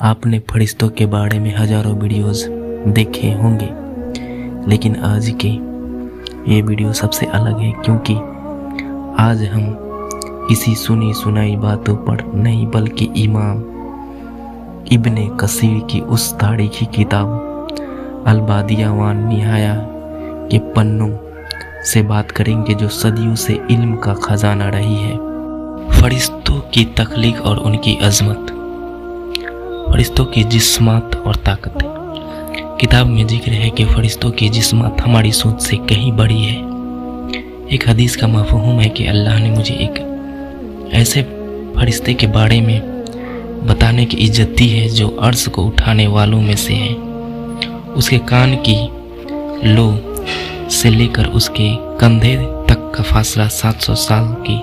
आपने फरिश्तों के बारे में हजारों वीडियोस देखे होंगे, लेकिन आज की ये वीडियो सबसे अलग है, क्योंकि आज हम किसी सुनी सुनाई बातों पर नहीं बल्कि इमाम इब्ने कसीर की उस तारीखी किताब अल-बादिया व निहाया के पन्नों से बात करेंगे जो सदियों से इल्म का खजाना रही है। फरिश्तों की तख्लीक और उनकी अजमत, फरिश्तों की जिस्मात और ताकत। किताब में जिक्र है कि फरिश्तों की जिस्मात हमारी सोच से कहीं बड़ी है। एक हदीस का मफ़हूम है कि अल्लाह ने मुझे एक ऐसे फरिश्ते के बारे में बताने की इज्जत दी है जो अर्श को उठाने वालों में से है। उसके कान की लो से लेकर उसके कंधे तक का फासला 700 साल की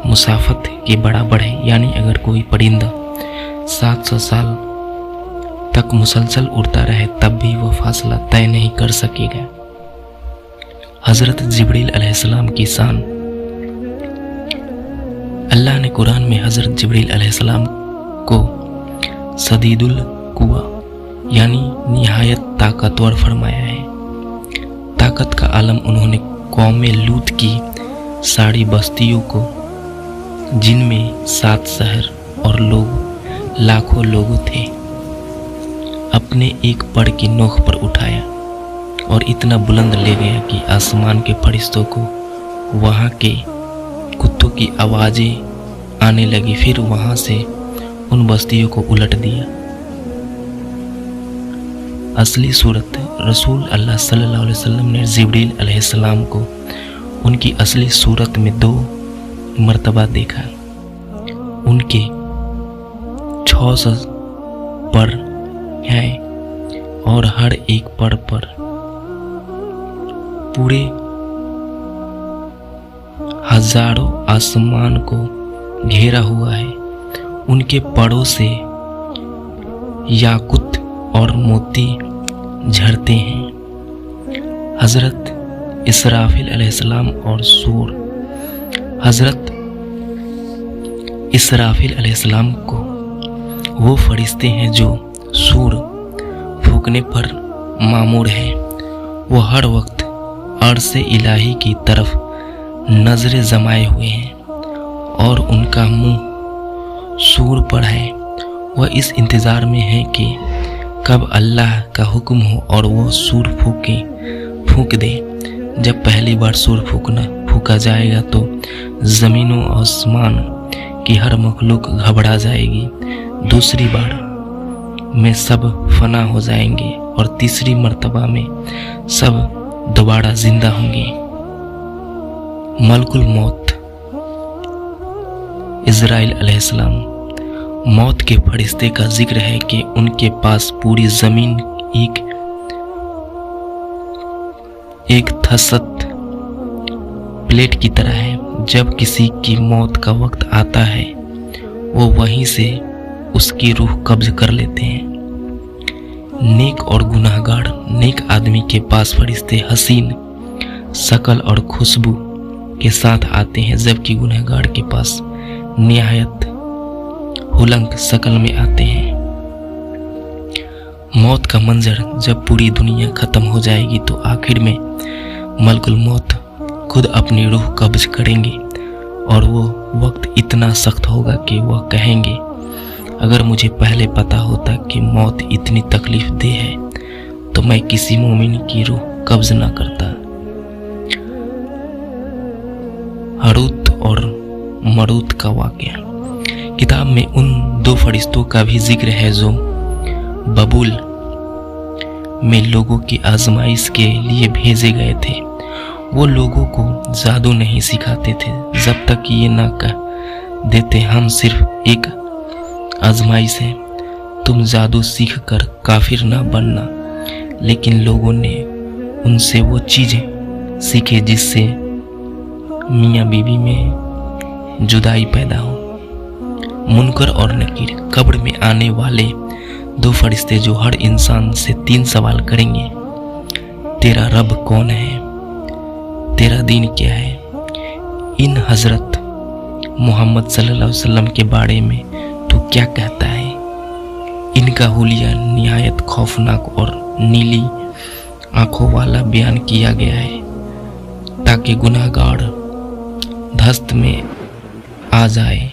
मुसाफत के बराबर है। यानी अगर कोई परिंदा 700 साल तक मुसलसल उड़ता रहे तब भी वह फासला तय नहीं कर सकेगा। हज़रत जिब्रील अलैहिस्सलाम की शान। अल्लाह ने कुरान में हज़रत जिब्रील अलैहिस्सलाम को सदीदुल कुवा यानी निहायत ताकतवर फरमाया है। ताकत का आलम उन्होंने कौम लूत की सारी बस्तियों को, जिनमें 7 शहर और लोग लाखों लोग थे, अपने एक पर की नोक पर उठाया और इतना बुलंद ले गया कि आसमान के फरिश्तों को वहाँ के कुत्तों की आवाज़ें आने लगी। फिर वहाँ से उन बस्तियों को उलट दिया। असली सूरत। रसूल अल्लाह सल्लल्लाहु अलैहि वसल्लम ने जिब्रील अलैहिस्सलाम को उनकी असली सूरत में 2 मर्तबा देखा। उनके 600 पर हैं और हर एक पर पूरे हजारों आसमान को घेरा हुआ है। उनके पड़ों से याकुत और मोती झरते हैं। हज़रत इसराफिल अलैहिस्सलाम और सूर। हज़रत इसराफिल अलैहिस्सलाम को वो फरिश्ते हैं जो सूर फूंकने पर मामूर है। वो हर वक्त अर्श इलाही की तरफ नजरें जमाए हुए हैं और उनका मुंह सूर पर है। वह इस इंतज़ार में है कि कब अल्लाह का हुक्म हो और वो सूर फूंक दे। जब पहली बार सूर फूंका जाएगा तो ज़मीन व आसमान की हर मखलूक घबरा जाएगी। दूसरी बार में सब फना हो जाएंगे और तीसरी मर्तबा में सब दोबारा जिंदा होंगे। मलकुल मौत। इज़राइल अलैहिस्सलाम। मौत के फरिश्ते का जिक्र है कि उनके पास पूरी जमीन एक थसत प्लेट की तरह है। जब किसी की मौत का वक्त आता है वो वहीं से उसकी रूह कब्ज कर लेते हैं। नेक और गुनाहगार। नेक आदमी के पास फरिश्ते हसीन शकल और खुशबू के साथ आते हैं, जबकि गुनाहगार के पास निहायत हुलंक शकल में आते हैं। मौत का मंजर। जब पूरी दुनिया खत्म हो जाएगी तो आखिर में मलकुल मौत खुद अपनी रूह कब्ज करेंगे और वो वक्त इतना सख्त होगा कि वह कहेंगे, अगर मुझे पहले पता होता कि मौत इतनी तकलीफ दे है तो मैं किसी मोमिन की रूह कब्ज ना करता। हारूत और मारूत का वाक़या। किताब में उन 2 फरिश्तों का भी जिक्र है जो बबूल में लोगों की आजमाइश के लिए भेजे गए थे। वो लोगों को जादू नहीं सिखाते थे जब तक ये ना कह देते हम सिर्फ एक आजमाइश है, तुम जादू सीख कर काफिर ना बनना। लेकिन लोगों ने उनसे वो चीज़ें सीखे जिससे मियाँ बीवी में जुदाई पैदा हो। मुनकर और नकीर। कब्र में आने वाले 2 फरिश्ते जो हर इंसान से 3 सवाल करेंगे। तेरा रब कौन है? तेरा दीन क्या है? इन हज़रत मोहम्मद सल्लल्लाहु अलैहि वसल्लम के बारे में तू क्या कहता है? इनका हुलिया निहायत खौफनाक और नीली आंखों वाला बयान किया गया है ताकि गुनाहगार धस्त में आ जाए।